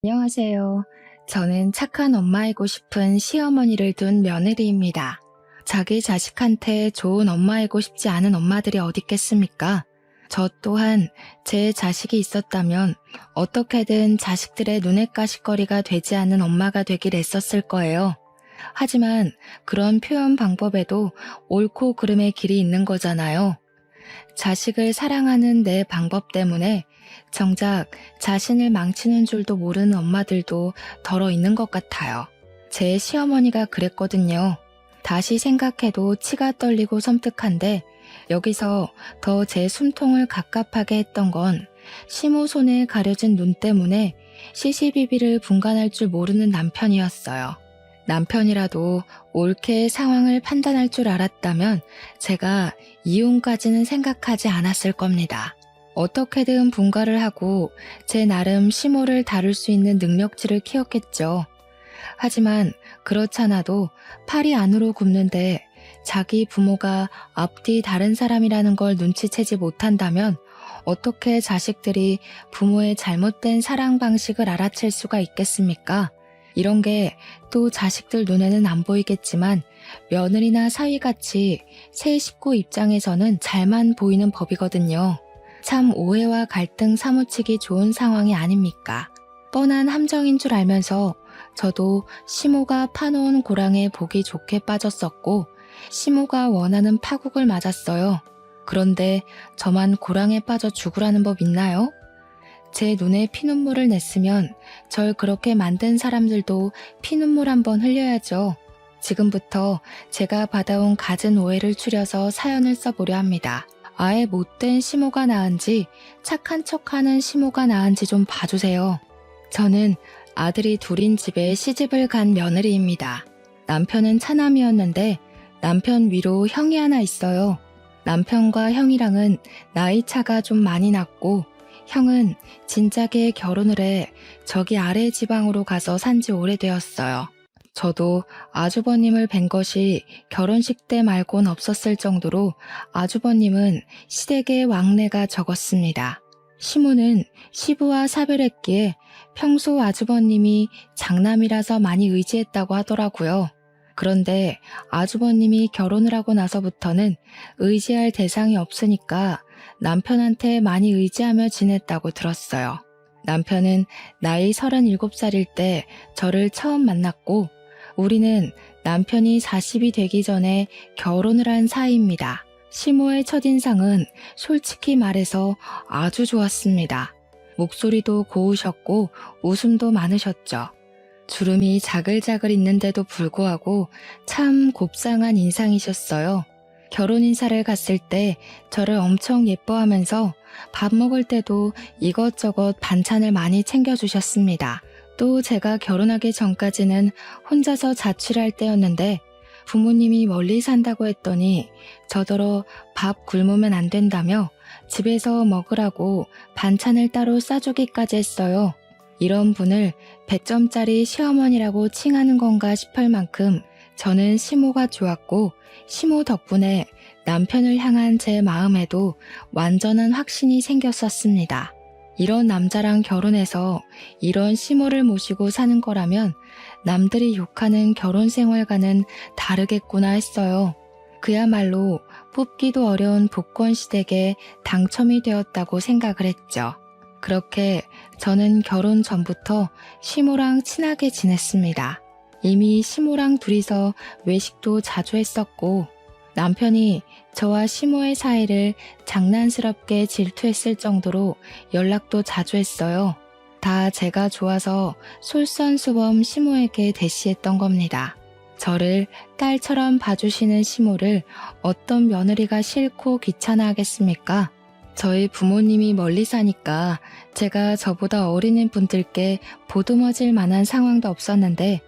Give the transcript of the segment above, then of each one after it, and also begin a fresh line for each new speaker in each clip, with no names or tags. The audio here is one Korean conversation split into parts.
안녕하세요. 저는 착한 엄마이고 싶은 시어머니를 둔 며느리입니다. 자기 자식한테 좋은 엄마이고 싶지 않은 엄마들이 어디 있겠습니까? 저 또한 제 자식이 있었다면 어떻게든 자식들의 눈엣 가시거리가 되지 않는 엄마가 되길 애썼을 거예요. 하지만 그런 표현 방법에도 옳고 그름의 길이 있는 거잖아요. 자식을 사랑하는 내 방법 때문에 정작 자신을 망치는 줄도 모르는 엄마들도 덜어 있는 것 같아요. 제 시어머니가 그랬거든요. 다시 생각해도 치가 떨리고 섬뜩한데 여기서 더 제 숨통을 갑갑하게 했던 건 시모 손에 가려진 눈 때문에 시시비비를 분간할 줄 모르는 남편이었어요. 남편이라도 옳게 상황을 판단할 줄 알았다면 제가 이혼까지는 생각하지 않았을 겁니다. 어떻게든 분가를 하고 제 나름 시모를 다룰 수 있는 능력치를 키웠겠죠. 하지만 그렇잖아도 팔이 안으로 굽는데 자기 부모가 앞뒤 다른 사람이라는 걸 눈치채지 못한다면 어떻게 자식들이 부모의 잘못된 사랑 방식을 알아챌 수가 있겠습니까? 이런 게 또 자식들 눈에는 안 보이겠지만 며느리나 사위같이 새 식구 입장에서는 잘만 보이는 법이거든요. 참 오해와 갈등 사무치기 좋은 상황이 아닙니까? 뻔한 함정인 줄 알면서 저도 시모가 파놓은 고랑에 보기 좋게 빠졌었고 시모가 원하는 파국을 맞았어요. 그런데 저만 고랑에 빠져 죽으라는 법 있나요? 제 눈에 피눈물을 냈으면 절 그렇게 만든 사람들도 피눈물 한번 흘려야죠. 지금부터 제가 받아온 갖은 오해를 추려서 사연을 써보려 합니다. 아예 못된 시모가 나은지 착한 척하는 시모가 나은지 좀 봐주세요. 저는 아들이 둘인 집에 시집을 간 며느리입니다. 남편은 차남이었는데 남편 위로 형이 하나 있어요. 남편과 형이랑은 나이 차가 좀 많이 났고 형은 진작에 결혼을 해 저기 아래 지방으로 가서 산지 오래되었어요. 저도 아주버님을 뵌 것이 결혼식 때 말곤 없었을 정도로 아주버님은 시댁의 왕래가 적었습니다. 시모는 시부와 사별했기에 평소 아주버님이 장남이라서 많이 의지했다고 하더라고요. 그런데 아주버님이 결혼을 하고 나서부터는 의지할 대상이 없으니까 남편한테 많이 의지하며 지냈다고 들었어요. 남편은 나이 37살일 때 저를 처음 만났고 우리는 남편이 40이 되기 전에 결혼을 한 사이입니다. 시모의 첫인상은 솔직히 말해서 아주 좋았습니다. 목소리도 고우셨고 웃음도 많으셨죠. 주름이 자글자글 있는데도 불구하고 참 곱상한 인상이셨어요. 결혼 인사를 갔을 때 저를 엄청 예뻐하면서 밥 먹을 때도 이것저것 반찬을 많이 챙겨주셨습니다. 또 제가 결혼하기 전까지는 혼자서 자취를 할 때였는데 부모님이 멀리 산다고 했더니 저더러 밥 굶으면 안 된다며 집에서 먹으라고 반찬을 따로 싸주기까지 했어요. 이런 분을 100점짜리 시어머니라고 칭하는 건가 싶을 만큼 저는 시모가 좋았고 시모 덕분에 남편을 향한 제 마음에도 완전한 확신이 생겼었습니다. 이런 남자랑 결혼해서 이런 시모를 모시고 사는 거라면 남들이 욕하는 결혼 생활과는 다르겠구나 했어요. 그야말로 뽑기도 어려운 복권 시댁에 당첨이 되었다고 생각을 했죠. 그렇게 저는 결혼 전부터 시모랑 친하게 지냈습니다. 이미 시모랑 둘이서 외식도 자주 했었고 남편이 저와 시모의 사이를 장난스럽게 질투했을 정도로 연락도 자주 했어요. 다 제가 좋아서 솔선수범 시모에게 대시했던 겁니다. 저를 딸처럼 봐주시는 시모를 어떤 며느리가 싫고 귀찮아하겠습니까? 저희 부모님이 멀리 사니까 제가 저보다 어린인 분들께 보듬어질 만한 상황도 없었는데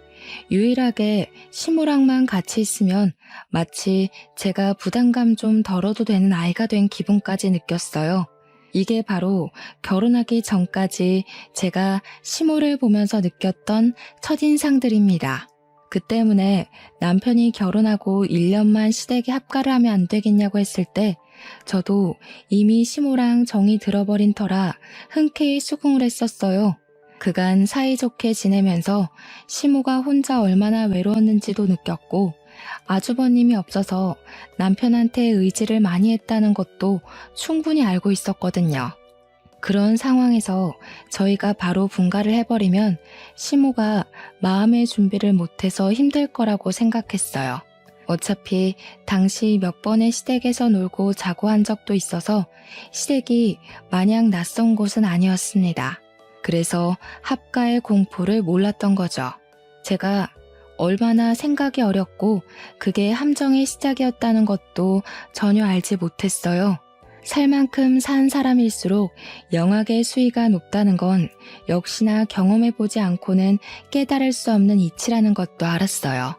유일하게 시모랑만 같이 있으면 마치 제가 부담감 좀 덜어도 되는 아이가 된 기분까지 느꼈어요. 이게 바로 결혼하기 전까지 제가 시모를 보면서 느꼈던 첫인상들입니다. 그 때문에 남편이 결혼하고 1년만 시댁에 합가를 하면 안 되겠냐고 했을 때 저도 이미 시모랑 정이 들어버린 터라 흔쾌히 수긍을 했었어요. 그간 사이좋게 지내면서 시모가 혼자 얼마나 외로웠는지도 느꼈고 아주버님이 없어서 남편한테 의지를 많이 했다는 것도 충분히 알고 있었거든요. 그런 상황에서 저희가 바로 분가를 해버리면 시모가 마음의 준비를 못해서 힘들 거라고 생각했어요. 어차피 당시 몇 번의 시댁에서 놀고 자고 한 적도 있어서 시댁이 마냥 낯선 곳은 아니었습니다. 그래서 합가의 공포를 몰랐던 거죠. 제가 얼마나 생각이 어렸고 그게 함정의 시작이었다는 것도 전혀 알지 못했어요. 살 만큼 산 사람일수록 영악의 수위가 높다는 건 역시나 경험해보지 않고는 깨달을 수 없는 이치라는 것도 알았어요.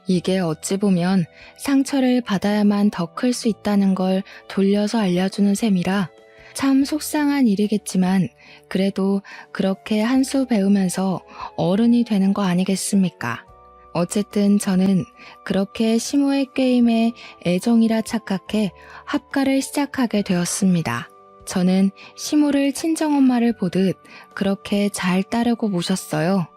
이게 어찌 보면 상처를 받아야만 더 클 수 있다는 걸 돌려서 알려주는 셈이라 참 속상한 일이겠지만 그래도 그렇게 한 수 배우면서 어른이 되는 거 아니겠습니까? 어쨌든 저는 그렇게 시모의 게임에 애정이라 착각해 합가를 시작하게 되었습니다. 저는 시모를 친정엄마를 보듯 그렇게 잘 따르고 모셨어요.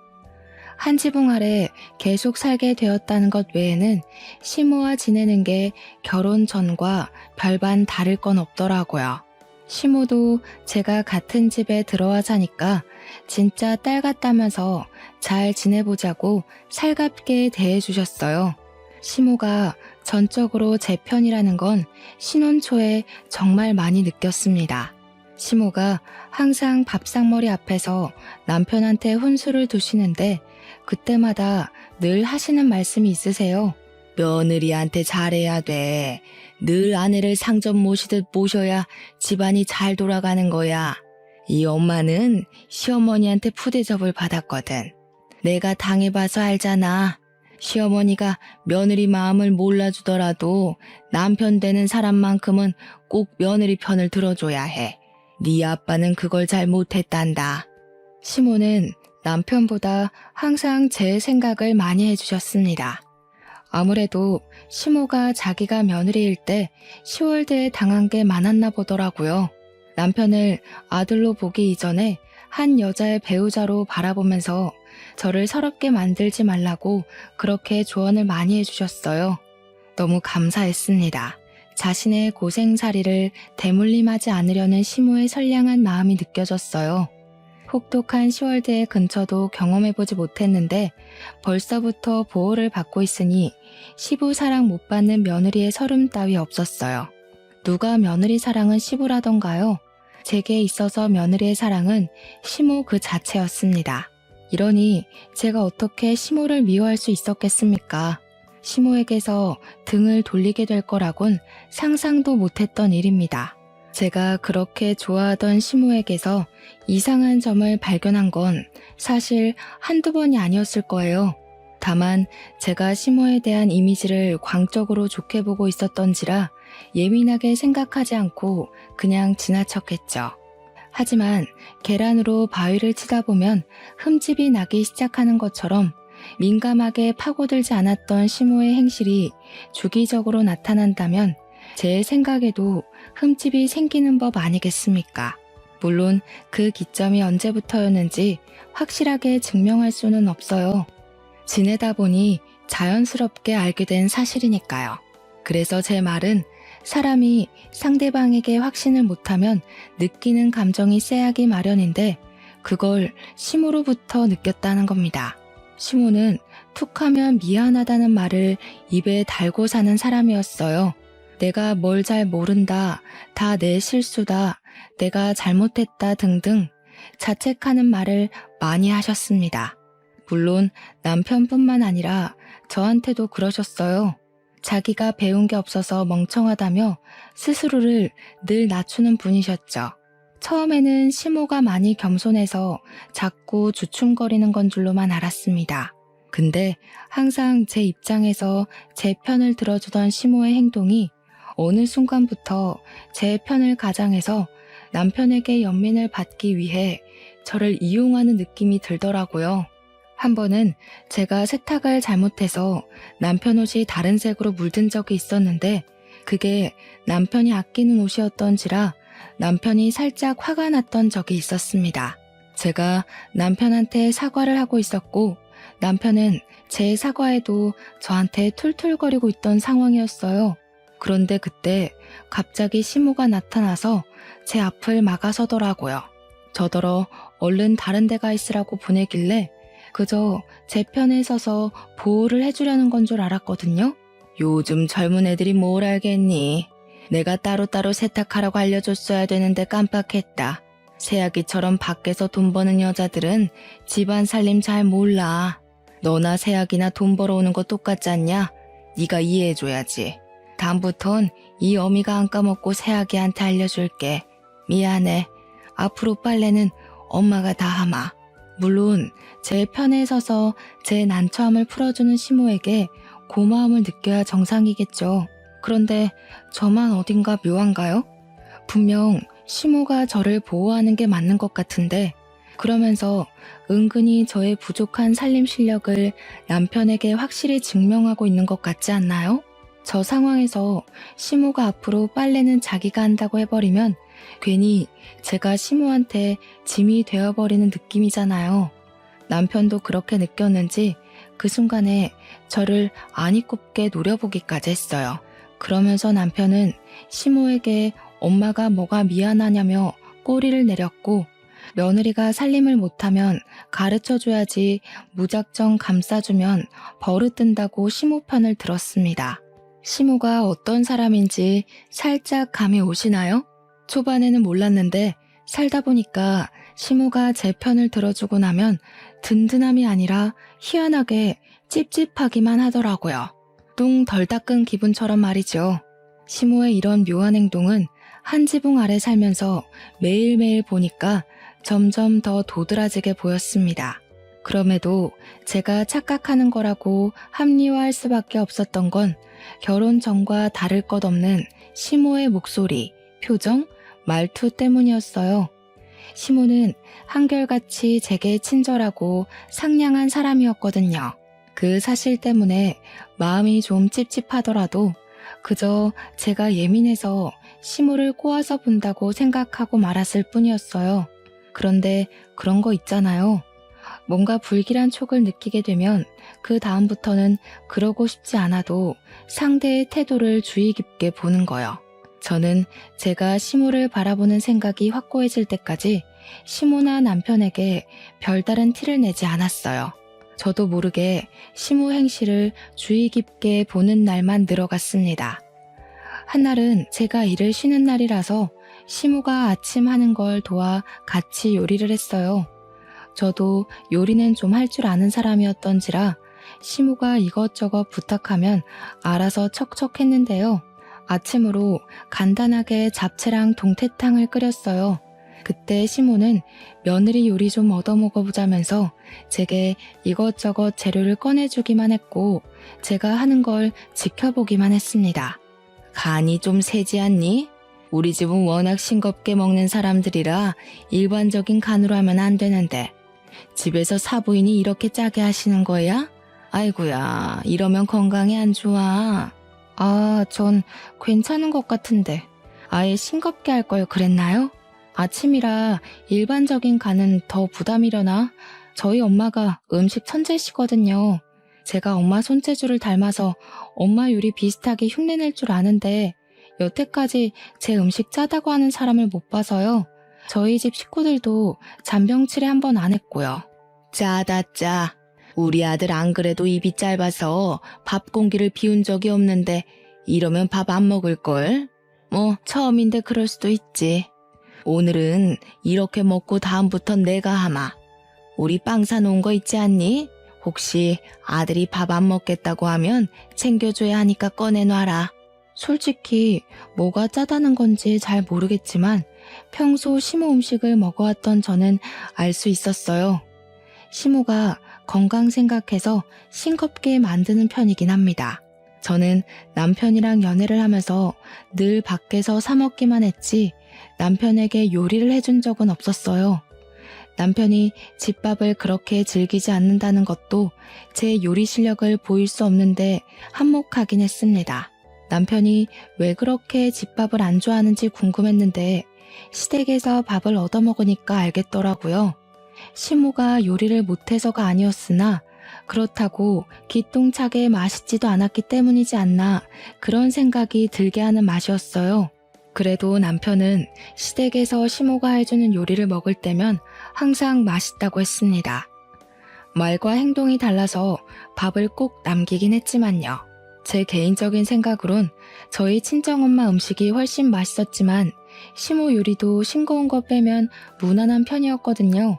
한 지붕 아래 계속 살게 되었다는 것 외에는 시모와 지내는 게 결혼 전과 별반 다를 건 없더라고요. 시모도 제가 같은 집에 들어와 사니까 진짜 딸 같다면서 잘 지내보자고 살갑게 대해주셨어요. 시모가 전적으로 제 편이라는 건 신혼 초에 정말 많이 느꼈습니다. 시모가 항상 밥상머리 앞에서 남편한테 혼수를 두시는데 그때마다 늘 하시는 말씀이 있으세요. 며느리한테 잘해야 돼. 늘 아내를 상점 모시듯 모셔야 집안이 잘 돌아가는 거야. 이 엄마는 시어머니한테 푸대접을 받았거든. 내가 당해봐서 알잖아. 시어머니가 며느리 마음을 몰라주더라도 남편 되는 사람만큼은 꼭 며느리 편을 들어줘야 해. 네 아빠는 그걸 잘 못했단다. 시모는 남편보다 항상 제 생각을 많이 해주셨습니다. 아무래도 시모가 자기가 며느리일 때 시월드에 당한 게 많았나 보더라고요. 남편을 아들로 보기 이전에 한 여자의 배우자로 바라보면서 저를 서럽게 만들지 말라고 그렇게 조언을 많이 해주셨어요. 너무 감사했습니다. 자신의 고생살이를 대물림하지 않으려는 시모의 선량한 마음이 느껴졌어요. 혹독한 시월드의 근처도 경험해보지 못했는데 벌써부터 보호를 받고 있으니 시부 사랑 못 받는 며느리의 서름 따위 없었어요. 누가 며느리 사랑은 시부라던가요? 제게 있어서 며느리의 사랑은 시모 그 자체였습니다. 이러니 제가 어떻게 시모를 미워할 수 있었겠습니까? 시모에게서 등을 돌리게 될 거라곤 상상도 못했던 일입니다. 제가 그렇게 좋아하던 시모에게서 이상한 점을 발견한 건 사실 한두 번이 아니었을 거예요. 다만 제가 시모에 대한 이미지를 광적으로 좋게 보고 있었던지라 예민하게 생각하지 않고 그냥 지나쳤겠죠. 하지만 계란으로 바위를 치다 보면 흠집이 나기 시작하는 것처럼 민감하게 파고들지 않았던 시모의 행실이 주기적으로 나타난다면 제 생각에도 흠집이 생기는 법 아니겠습니까? 물론 그 기점이 언제부터였는지 확실하게 증명할 수는 없어요. 지내다 보니 자연스럽게 알게 된 사실이니까요. 그래서 제 말은 사람이 상대방에게 확신을 못하면 느끼는 감정이 쎄하기 마련인데 그걸 시모로부터 느꼈다는 겁니다. 시모는 툭하면 미안하다는 말을 입에 달고 사는 사람이었어요. 내가 뭘 잘 모른다, 다 내 실수다, 내가 잘못했다 등등 자책하는 말을 많이 하셨습니다. 물론 남편뿐만 아니라 저한테도 그러셨어요. 자기가 배운 게 없어서 멍청하다며 스스로를 늘 낮추는 분이셨죠. 처음에는 시모가 많이 겸손해서 자꾸 주춤거리는 건 줄로만 알았습니다. 근데 항상 제 입장에서 제 편을 들어주던 시모의 행동이 어느 순간부터 제 편을 가장해서 남편에게 연민을 받기 위해 저를 이용하는 느낌이 들더라고요. 한 번은 제가 세탁을 잘못해서 남편 옷이 다른 색으로 물든 적이 있었는데 그게 남편이 아끼는 옷이었던지라 남편이 살짝 화가 났던 적이 있었습니다. 제가 남편한테 사과를 하고 있었고 남편은 제 사과에도 저한테 툴툴거리고 있던 상황이었어요. 그런데 그때 갑자기 시모가 나타나서 제 앞을 막아서더라고요. 저더러 얼른 다른 데 가 있으라고 보내길래 그저 제 편에 서서 보호를 해주려는 건 줄 알았거든요. 요즘 젊은 애들이 뭘 알겠니? 내가 따로따로 세탁하라고 알려줬어야 되는데 깜빡했다. 새아기처럼 밖에서 돈 버는 여자들은 집안 살림 잘 몰라. 너나 새아기나 돈 벌어오는 거 똑같지 않냐? 네가 이해해줘야지. 다음부턴 이 어미가 안 까먹고 새아기한테 알려줄게. 미안해. 앞으로 빨래는 엄마가 다 하마. 물론 제 편에 서서 제 난처함을 풀어주는 시모에게 고마움을 느껴야 정상이겠죠. 그런데 저만 어딘가 묘한가요? 분명 시모가 저를 보호하는 게 맞는 것 같은데 그러면서 은근히 저의 부족한 살림 실력을 남편에게 확실히 증명하고 있는 것 같지 않나요? 저 상황에서 시모가 앞으로 빨래는 자기가 한다고 해버리면 괜히 제가 시모한테 짐이 되어버리는 느낌이잖아요. 남편도 그렇게 느꼈는지 그 순간에 저를 아니 꼽게 노려보기까지 했어요. 그러면서 남편은 시모에게 엄마가 뭐가 미안하냐며 꼬리를 내렸고 며느리가 살림을 못하면 가르쳐줘야지 무작정 감싸주면 버릇든다고 시모 편을 들었습니다. 시모가 어떤 사람인지 살짝 감이 오시나요? 초반에는 몰랐는데 살다 보니까 시모가 제 편을 들어주고 나면 든든함이 아니라 희한하게 찝찝하기만 하더라고요. 똥 덜 닦은 기분처럼 말이죠. 시모의 이런 묘한 행동은 한 지붕 아래 살면서 매일매일 보니까 점점 더 도드라지게 보였습니다. 그럼에도 제가 착각하는 거라고 합리화할 수밖에 없었던 건 결혼 전과 다를 것 없는 시모의 목소리, 표정, 말투 때문이었어요. 시모는 한결같이 제게 친절하고 상냥한 사람이었거든요. 그 사실 때문에 마음이 좀 찝찝하더라도 그저 제가 예민해서 시모를 꼬아서 본다고 생각하고 말았을 뿐이었어요. 그런데 그런 거 있잖아요. 뭔가 불길한 촉을 느끼게 되면 그 다음부터는 그러고 싶지 않아도 상대의 태도를 주의 깊게 보는 거요. 저는 제가 시모를 바라보는 생각이 확고해질 때까지 시모나 남편에게 별다른 티를 내지 않았어요. 저도 모르게 시모 행실을 주의 깊게 보는 날만 늘어갔습니다. 한날은 제가 일을 쉬는 날이라서 시모가 아침 하는 걸 도와 같이 요리를 했어요. 저도 요리는 좀 할 줄 아는 사람이었던지라 시모가 이것저것 부탁하면 알아서 척척했는데요. 아침으로 간단하게 잡채랑 동태탕을 끓였어요. 그때 시모는 며느리 요리 좀 얻어먹어보자면서 제게 이것저것 재료를 꺼내주기만 했고 제가 하는 걸 지켜보기만 했습니다. 간이 좀 세지 않니? 우리 집은 워낙 싱겁게 먹는 사람들이라 일반적인 간으로 하면 안 되는데 집에서 사부인이 이렇게 짜게 하시는 거야? 아이고야, 이러면 건강에 안 좋아. 전 괜찮은 것 같은데 아예 싱겁게 할 걸 그랬나요? 아침이라 일반적인 간은 더 부담이려나? 저희 엄마가 음식 천재시거든요. 제가 엄마 손재주를 닮아서 엄마 요리 비슷하게 흉내낼 줄 아는데 여태까지 제 음식 짜다고 하는 사람을 못 봐서요. 저희 집 식구들도 잔병치레 한 번 안 했고요. 짜다 짜. 우리 아들 안 그래도 입이 짧아서 밥 공기를 비운 적이 없는데 이러면 밥 안 먹을걸? 뭐 처음인데 그럴 수도 있지. 오늘은 이렇게 먹고 다음부턴 내가 하마. 우리 빵 사놓은 거 있지 않니? 혹시 아들이 밥 안 먹겠다고 하면 챙겨줘야 하니까 꺼내놔라. 솔직히 뭐가 짜다는 건지 잘 모르겠지만 평소 시모 음식을 먹어왔던 저는 알 수 있었어요. 시모가 건강 생각해서 싱겁게 만드는 편이긴 합니다. 저는 남편이랑 연애를 하면서 늘 밖에서 사 먹기만 했지 남편에게 요리를 해준 적은 없었어요. 남편이 집밥을 그렇게 즐기지 않는다는 것도 제 요리 실력을 보일 수 없는데 한몫하긴 했습니다. 남편이 왜 그렇게 집밥을 안 좋아하는지 궁금했는데 시댁에서 밥을 얻어먹으니까 알겠더라고요. 시모가 요리를 못해서가 아니었으나 그렇다고 기똥차게 맛있지도 않았기 때문이지 않나 그런 생각이 들게 하는 맛이었어요. 그래도 남편은 시댁에서 시모가 해주는 요리를 먹을 때면 항상 맛있다고 했습니다. 말과 행동이 달라서 밥을 꼭 남기긴 했지만요. 제 개인적인 생각으론 저희 친정엄마 음식이 훨씬 맛있었지만 시모 요리도 싱거운 거 빼면 무난한 편이었거든요.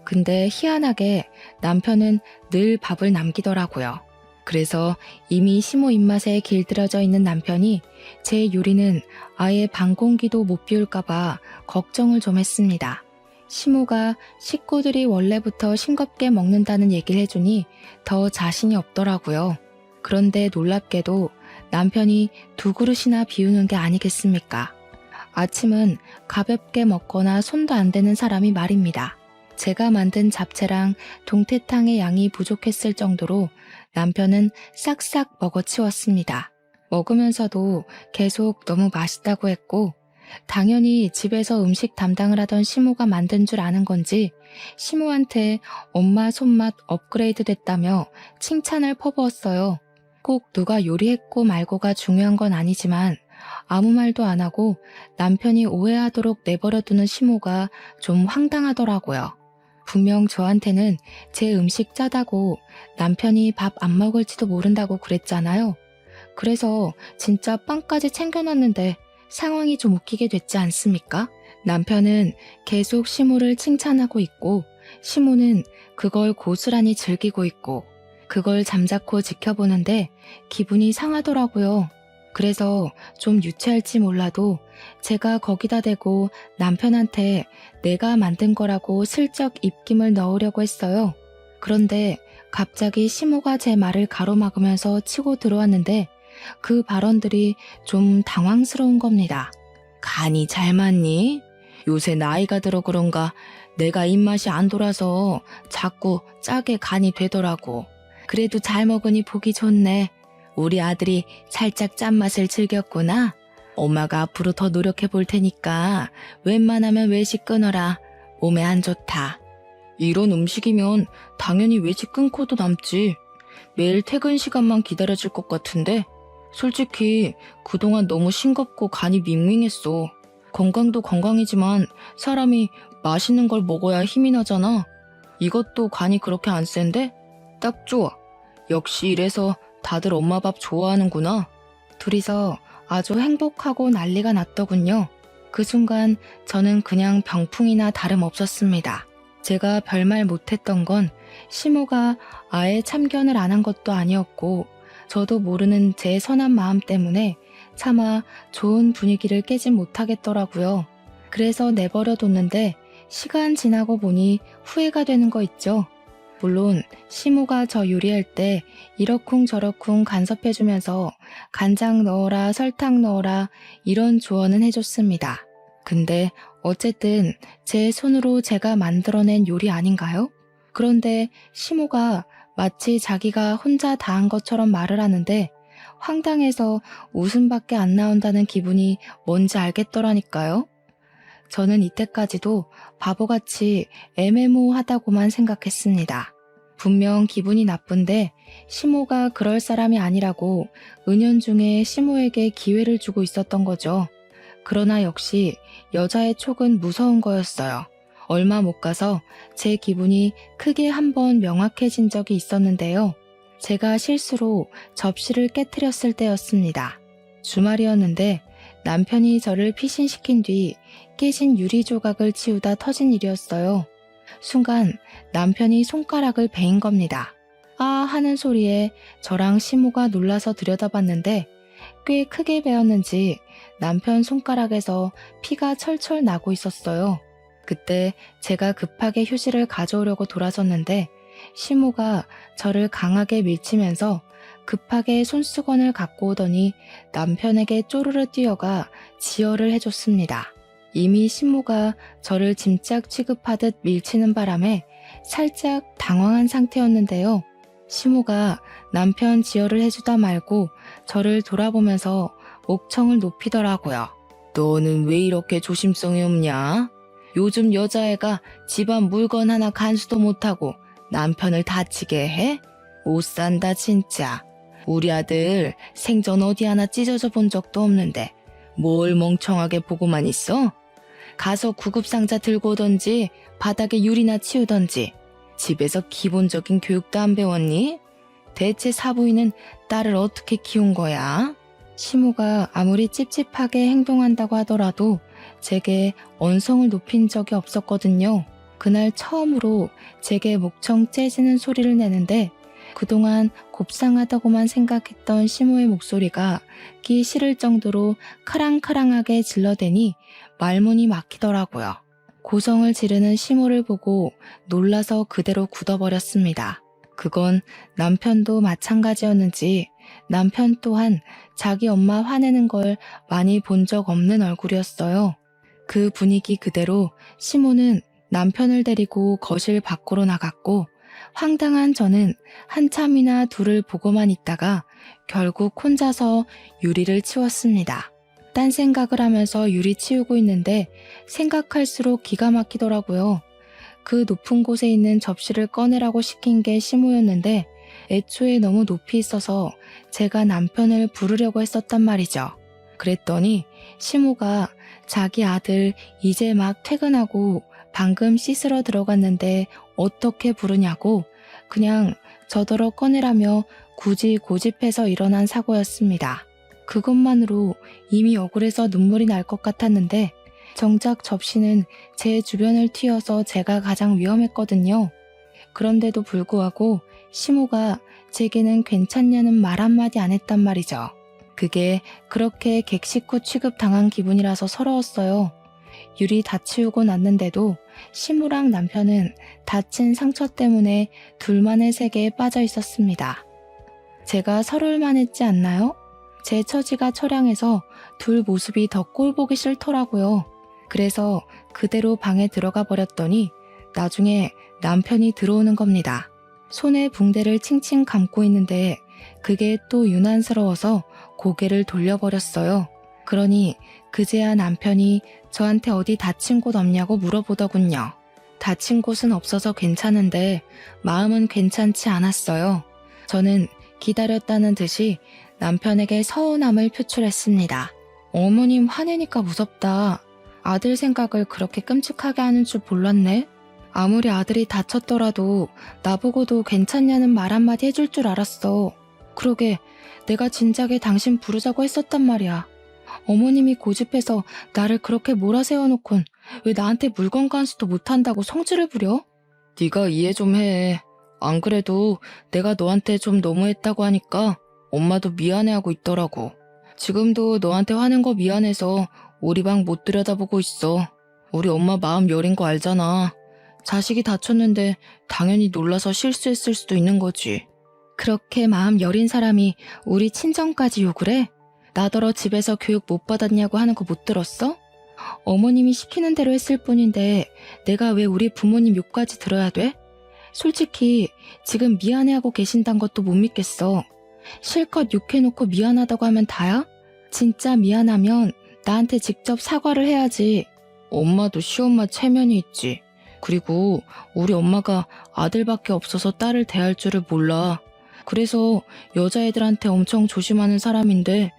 근데 희한하게 남편은 늘 밥을 남기더라고요. 그래서 이미 시모 입맛에 길들여져 있는 남편이 제 요리는 아예 반 공기도 못 비울까봐 걱정을 좀 했습니다. 시모가 식구들이 원래부터 싱겁게 먹는다는 얘기를 해주니 더 자신이 없더라고요. 그런데 놀랍게도 남편이 2그릇이나 비우는 게 아니겠습니까? 아침은 가볍게 먹거나 손도 안 대는 사람이 말입니다. 제가 만든 잡채랑 동태탕의 양이 부족했을 정도로 남편은 싹싹 먹어치웠습니다. 먹으면서도 계속 너무 맛있다고 했고 당연히 집에서 음식 담당을 하던 시모가 만든 줄 아는 건지 시모한테 엄마 손맛 업그레이드 됐다며 칭찬을 퍼부었어요. 꼭 누가 요리했고 말고가 중요한 건 아니지만 아무 말도 안 하고 남편이 오해하도록 내버려두는 시모가 좀 황당하더라고요. 분명 저한테는 제 음식 짜다고 남편이 밥 안 먹을지도 모른다고 그랬잖아요. 그래서 진짜 빵까지 챙겨놨는데 상황이 좀 웃기게 됐지 않습니까? 남편은 계속 시모를 칭찬하고 있고 시모는 그걸 고스란히 즐기고 있고 그걸 잠자코 지켜보는데 기분이 상하더라고요. 그래서 좀 유치할지 몰라도 제가 거기다 대고 남편한테 내가 만든 거라고 슬쩍 입김을 넣으려고 했어요. 그런데 갑자기 시모가 제 말을 가로막으면서 치고 들어왔는데 그 발언들이 좀 당황스러운 겁니다. 간이 잘 맞니? 요새 나이가 들어 그런가 내가 입맛이 안 돌아서 자꾸 짜게 간이 되더라고. 그래도 잘 먹으니 보기 좋네. 우리 아들이 살짝 짠맛을 즐겼구나. 엄마가 앞으로 더 노력해 볼 테니까 웬만하면 외식 끊어라. 몸에 안 좋다. 이런 음식이면 당연히 외식 끊고도 남지. 매일 퇴근 시간만 기다려질 것 같은데 솔직히 그동안 너무 싱겁고 간이 밍밍했어. 건강도 건강이지만 사람이 맛있는 걸 먹어야 힘이 나잖아. 이것도 간이 그렇게 안 센데? 딱 좋아. 역시 이래서 다들 엄마 밥 좋아하는구나. 둘이서 아주 행복하고 난리가 났더군요. 그 순간 저는 그냥 병풍이나 다름없었습니다. 제가 별말 못했던 건 시모가 아예 참견을 안 한 것도 아니었고 저도 모르는 제 선한 마음 때문에 차마 좋은 분위기를 깨진 못하겠더라고요. 그래서 내버려뒀는데 시간 지나고 보니 후회가 되는 거 있죠. 물론 시모가 저 요리할 때 이러쿵저러쿵 간섭해주면서 간장 넣어라 설탕 넣어라 이런 조언은 해줬습니다. 근데 어쨌든 제 손으로 제가 만들어낸 요리 아닌가요? 그런데 시모가 마치 자기가 혼자 다 한 것처럼 말을 하는데 황당해서 웃음밖에 안 나온다는 기분이 뭔지 알겠더라니까요. 저는 이때까지도 바보같이 애매모호하다고만 생각했습니다. 분명 기분이 나쁜데 시모가 그럴 사람이 아니라고 은연중에 시모에게 기회를 주고 있었던 거죠. 그러나 역시 여자의 촉은 무서운 거였어요. 얼마 못 가서 제 기분이 크게 한번 명확해진 적이 있었는데요. 제가 실수로 접시를 깨트렸을 때였습니다. 주말이었는데 남편이 저를 피신시킨 뒤 깨진 유리 조각을 치우다 터진 일이었어요. 순간 남편이 손가락을 베인 겁니다. 아 하는 소리에 저랑 시모가 놀라서 들여다봤는데 꽤 크게 베었는지 남편 손가락에서 피가 철철 나고 있었어요. 그때 제가 급하게 휴지를 가져오려고 돌아섰는데 시모가 저를 강하게 밀치면서 급하게 손수건을 갖고 오더니 남편에게 쪼르르 뛰어가 지혈을 해줬습니다. 이미 시모가 저를 짐짝 취급하듯 밀치는 바람에 살짝 당황한 상태였는데요. 시모가 남편 지혈을 해주다 말고 저를 돌아보면서 목청을 높이더라고요. 너는 왜 이렇게 조심성이 없냐? 요즘 여자애가 집안 물건 하나 간수도 못하고 남편을 다치게 해? 못 산다 진짜. 우리 아들 생전 어디 하나 찢어져 본 적도 없는데 뭘 멍청하게 보고만 있어? 가서 구급상자 들고 오던지 바닥에 유리나 치우던지 집에서 기본적인 교육도 안 배웠니? 대체 사부인은 딸을 어떻게 키운 거야? 시모가 아무리 찝찝하게 행동한다고 하더라도 제게 언성을 높인 적이 없었거든요. 그날 처음으로 제게 목청 째지는 소리를 내는데 그동안 곱상하다고만 생각했던 시모의 목소리가 끼 싫을 정도로 카랑카랑하게 질러대니 말문이 막히더라고요. 고성을 지르는 시모를 보고 놀라서 그대로 굳어버렸습니다. 그건 남편도 마찬가지였는지 남편 또한 자기 엄마 화내는 걸 많이 본 적 없는 얼굴이었어요. 그 분위기 그대로 시모는 남편을 데리고 거실 밖으로 나갔고 황당한 저는 한참이나 둘을 보고만 있다가 결국 혼자서 유리를 치웠습니다. 딴 생각을 하면서 유리 치우고 있는데 생각할수록 기가 막히더라고요. 그 높은 곳에 있는 접시를 꺼내라고 시킨 게 시모였는데 애초에 너무 높이 있어서 제가 남편을 부르려고 했었단 말이죠. 그랬더니 시모가 자기 아들 이제 막 퇴근하고 방금 씻으러 들어갔는데 어떻게 부르냐고 그냥 저더러 꺼내라며 굳이 고집해서 일어난 사고였습니다. 그것만으로 이미 억울해서 눈물이 날 것 같았는데 정작 접시는 제 주변을 튀어서 제가 가장 위험했거든요. 그런데도 불구하고 시모가 제게는 괜찮냐는 말 한마디 안 했단 말이죠. 그게 그렇게 객식후 취급당한 기분이라서 서러웠어요. 유리 다 치우고 났는데도 시모랑 남편은 다친 상처 때문에 둘만의 세계에 빠져 있었습니다. 제가 서러울 만했지 않나요? 제 처지가 처량해서 둘 모습이 더 꼴보기 싫더라고요. 그래서 그대로 방에 들어가 버렸더니 나중에 남편이 들어오는 겁니다. 손에 붕대를 칭칭 감고 있는데 그게 또 유난스러워서 고개를 돌려버렸어요. 그러니 그제야 남편이 저한테 어디 다친 곳 없냐고 물어보더군요. 다친 곳은 없어서 괜찮은데 마음은 괜찮지 않았어요. 저는 기다렸다는 듯이 남편에게 서운함을 표출했습니다. 어머님 화내니까 무섭다. 아들 생각을 그렇게 끔찍하게 하는 줄 몰랐네. 아무리 아들이 다쳤더라도 나보고도 괜찮냐는 말 한마디 해줄 줄 알았어. 그러게 내가 진작에 당신 부르자고 했었단 말이야. 어머님이 고집해서 나를 그렇게 몰아세워놓곤 왜 나한테 물건 간수도 못한다고 성질을 부려? 네가 이해 좀 해. 안 그래도 내가 너한테 좀 너무했다고 하니까 엄마도 미안해하고 있더라고. 지금도 너한테 화낸 거 미안해서 우리 방 못 들여다보고 있어. 우리 엄마 마음 여린 거 알잖아. 자식이 다쳤는데 당연히 놀라서 실수했을 수도 있는 거지. 그렇게 마음 여린 사람이 우리 친정까지 욕을 해? 나더러 집에서 교육 못 받았냐고 하는 거 못 들었어? 어머님이 시키는 대로 했을 뿐인데 내가 왜 우리 부모님 욕까지 들어야 돼? 솔직히 지금 미안해하고 계신단 것도 못 믿겠어. 실컷 욕해놓고 미안하다고 하면 다야? 진짜 미안하면 나한테 직접 사과를 해야지. 엄마도 시엄마 체면이 있지. 그리고 우리 엄마가 아들밖에 없어서 딸을 대할 줄을 몰라. 그래서 여자애들한테 엄청 조심하는 사람인데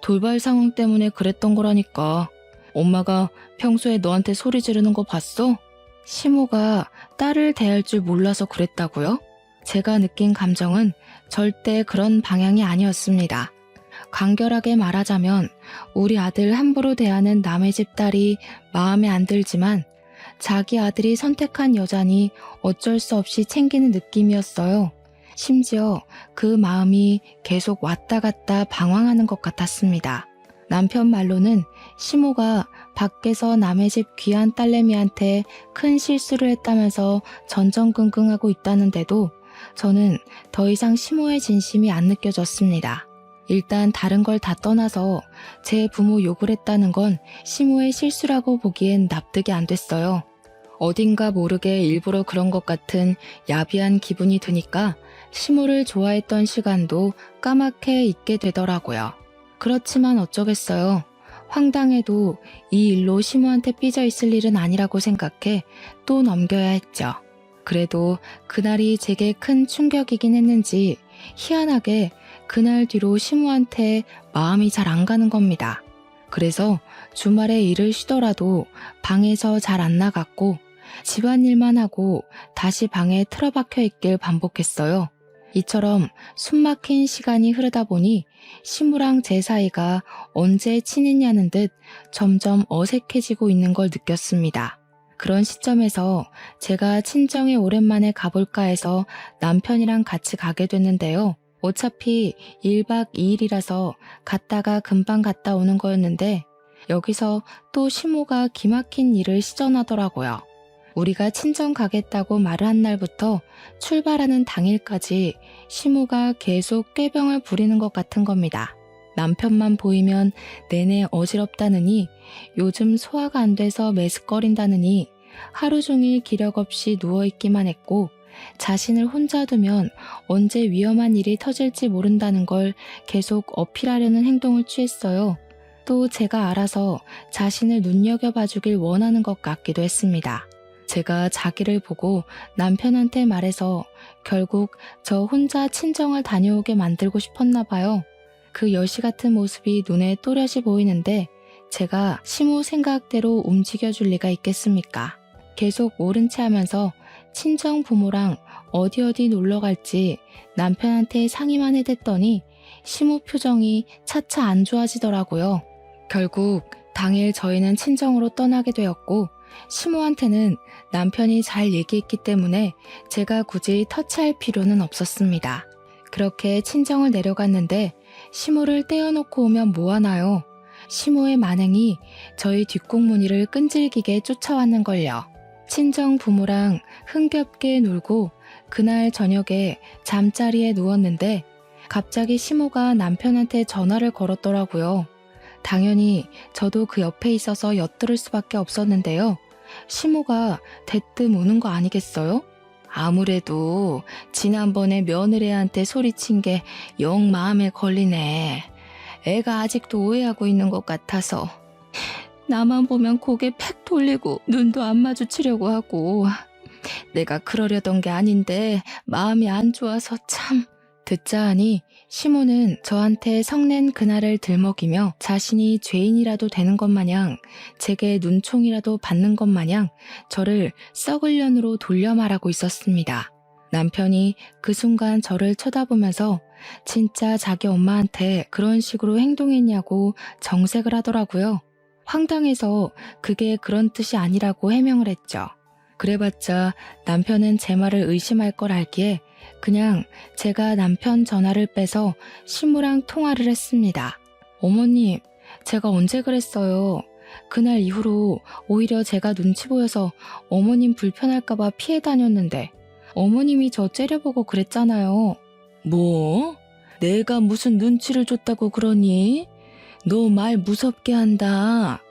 돌발 상황 때문에 그랬던 거라니까. 엄마가 평소에 너한테 소리 지르는 거 봤어? 시모가 딸을 대할 줄 몰라서 그랬다고요? 제가 느낀 감정은 절대 그런 방향이 아니었습니다. 간결하게 말하자면 우리 아들 함부로 대하는 남의 집 딸이 마음에 안 들지만 자기 아들이 선택한 여자니 어쩔 수 없이 챙기는 느낌이었어요. 심지어 그 마음이 계속 왔다 갔다 방황하는 것 같았습니다. 남편 말로는 시모가 밖에서 남의 집 귀한 딸내미한테 큰 실수를 했다면서 전전긍긍하고 있다는데도 저는 더 이상 시모의 진심이 안 느껴졌습니다. 일단 다른 걸 다 떠나서 제 부모 욕을 했다는 건 시모의 실수라고 보기엔 납득이 안 됐어요. 어딘가 모르게 일부러 그런 것 같은 야비한 기분이 드니까 시모를 좋아했던 시간도 까맣게 잊게 되더라고요. 그렇지만 어쩌겠어요. 황당해도 이 일로 시모한테 삐져 있을 일은 아니라고 생각해 또 넘겨야 했죠. 그래도 그날이 제게 큰 충격이긴 했는지 희한하게 그날 뒤로 시모한테 마음이 잘 안 가는 겁니다. 그래서 주말에 일을 쉬더라도 방에서 잘 안 나갔고 집안일만 하고 다시 방에 틀어박혀 있길 반복했어요. 이처럼 숨막힌 시간이 흐르다 보니 시무랑 제 사이가 언제 친했냐는 듯 점점 어색해지고 있는 걸 느꼈습니다. 그런 시점에서 제가 친정에 오랜만에 가볼까 해서 남편이랑 같이 가게 됐는데요. 어차피 1박 2일이라서 갔다가 금방 갔다 오는 거였는데 여기서 또 시모가 기막힌 일을 시전하더라고요. 우리가 친정 가겠다고 말을 한 날부터 출발하는 당일까지 시모가 계속 꾀병을 부리는 것 같은 겁니다. 남편만 보이면 내내 어지럽다느니 요즘 소화가 안 돼서 메스꺼린다느니 하루 종일 기력 없이 누워있기만 했고 자신을 혼자 두면 언제 위험한 일이 터질지 모른다는 걸 계속 어필하려는 행동을 취했어요. 또 제가 알아서 자신을 눈여겨봐주길 원하는 것 같기도 했습니다. 제가 자기를 보고 남편한테 말해서 결국 저 혼자 친정을 다녀오게 만들고 싶었나 봐요. 그 여시 같은 모습이 눈에 또렷이 보이는데 제가 시모 생각대로 움직여줄 리가 있겠습니까? 계속 모른 채 하면서 친정 부모랑 어디 놀러 갈지 남편한테 상의만 해댔더니 시모 표정이 차차 안 좋아지더라고요. 결국 당일 저희는 친정으로 떠나게 되었고 시모한테는 남편이 잘 얘기했기 때문에 제가 굳이 터치할 필요는 없었습니다. 그렇게 친정을 내려갔는데 시모를 떼어놓고 오면 뭐하나요? 시모의 만행이 저희 뒷공무니를 끈질기게 쫓아왔는걸요. 친정 부모랑 흥겹게 놀고 그날 저녁에 잠자리에 누웠는데 갑자기 시모가 남편한테 전화를 걸었더라고요. 당연히 저도 그 옆에 있어서 엿들을 수밖에 없었는데요. 시모가 대뜸 우는 거 아니겠어요? 아무래도 지난번에 며느리한테 소리친 게 영 마음에 걸리네. 애가 아직도 오해하고 있는 것 같아서 나만 보면 고개 팩 돌리고 눈도 안 마주치려고 하고 내가 그러려던 게 아닌데 마음이 안 좋아서 참. 듣자 하니 시모는 저한테 성낸 그날을 들먹이며 자신이 죄인이라도 되는 것 마냥 제게 눈총이라도 받는 것 마냥 저를 썩을 년으로 돌려 말하고 있었습니다. 남편이 그 순간 저를 쳐다보면서 진짜 자기 엄마한테 그런 식으로 행동했냐고 정색을 하더라고요. 황당해서 그게 그런 뜻이 아니라고 해명을 했죠. 그래봤자 남편은 제 말을 의심할 걸 알기에 그냥 제가 남편 전화를 빼서 시모랑 통화를 했습니다. 어머님, 제가 언제 그랬어요? 그날 이후로 오히려 제가 눈치 보여서 어머님 불편할까봐 피해 다녔는데 어머님이 저 째려보고 그랬잖아요. 뭐? 내가 무슨 눈치를 줬다고 그러니? 너 말 무섭게 한다.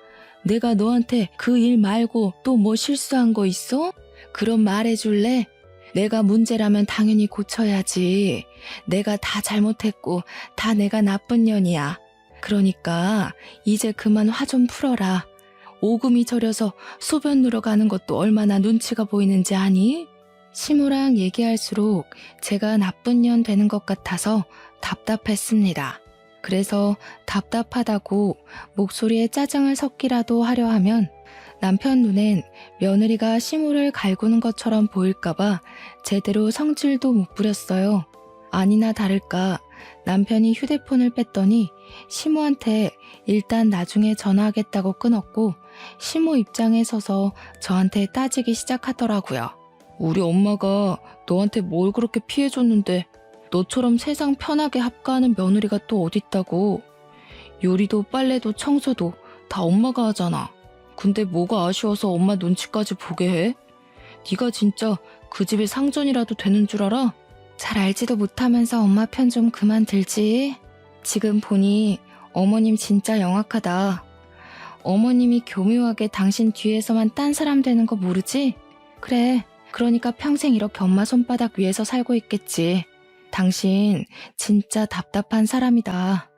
내가 너한테 그 일 말고 또 뭐 실수한 거 있어? 그럼 말해줄래? 내가 문제라면 당연히 고쳐야지. 내가 다 잘못했고 다 내가 나쁜 년이야. 그러니까 이제 그만 화 좀 풀어라. 오금이 저려서 소변 누러 가는 것도 얼마나 눈치가 보이는지 아니? 시모랑 얘기할수록 제가 나쁜 년 되는 것 같아서 답답했습니다. 그래서 답답하다고 목소리에 짜증을 섞기라도 하려 하면 남편 눈엔 며느리가 시모를 갈구는 것처럼 보일까봐 제대로 성질도 못 부렸어요. 아니나 다를까 남편이 휴대폰을 뺐더니 시모한테 일단 나중에 전화하겠다고 끊었고 시모 입장에 서서 저한테 따지기 시작하더라고요. 우리 엄마가 너한테 뭘 그렇게 피해줬는데 너처럼 세상 편하게 합가하는 며느리가 또 어딨다고. 요리도 빨래도 청소도 다 엄마가 하잖아. 근데 뭐가 아쉬워서 엄마 눈치까지 보게 해? 네가 진짜 그 집의 상전이라도 되는 줄 알아? 잘 알지도 못하면서 엄마 편 좀 그만 들지. 지금 보니 어머님 진짜 영악하다. 어머님이 교묘하게 당신 뒤에서만 딴 사람 되는 거 모르지? 그래, 그러니까 평생 이렇게 엄마 손바닥 위에서 살고 있겠지. 당신 진짜 답답한 사람이다.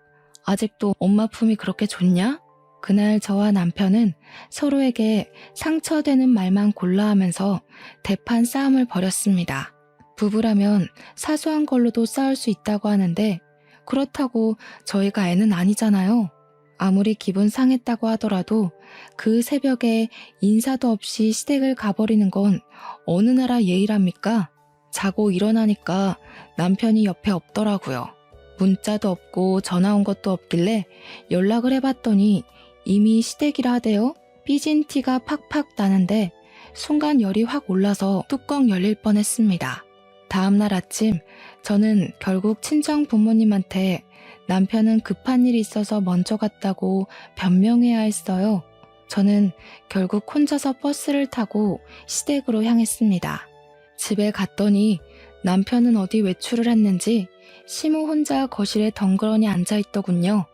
아직도 엄마 품이 그렇게 좋냐? 그날 저와 남편은 서로에게 상처되는 말만 골라 하면서 대판 싸움을 벌였습니다. 부부라면 사소한 걸로도 싸울 수 있다고 하는데 그렇다고 저희가 애는 아니잖아요. 아무리 기분 상했다고 하더라도 그 새벽에 인사도 없이 시댁을 가버리는 건 어느 나라 예의랍니까? 자고 일어나니까 남편이 옆에 없더라고요. 문자도 없고 전화 온 것도 없길래 연락을 해봤더니 이미 시댁이라 하대요. 삐진 티가 팍팍 나는데 순간 열이 확 올라서 뚜껑 열릴 뻔했습니다. 다음날 아침 저는 결국 친정 부모님한테 남편은 급한 일이 있어서 먼저 갔다고 변명해야 했어요. 저는 결국 혼자서 버스를 타고 시댁으로 향했습니다. 집에 갔더니 남편은 어디 외출을 했는지 시모 혼자 거실에 덩그러니 앉아있더군요.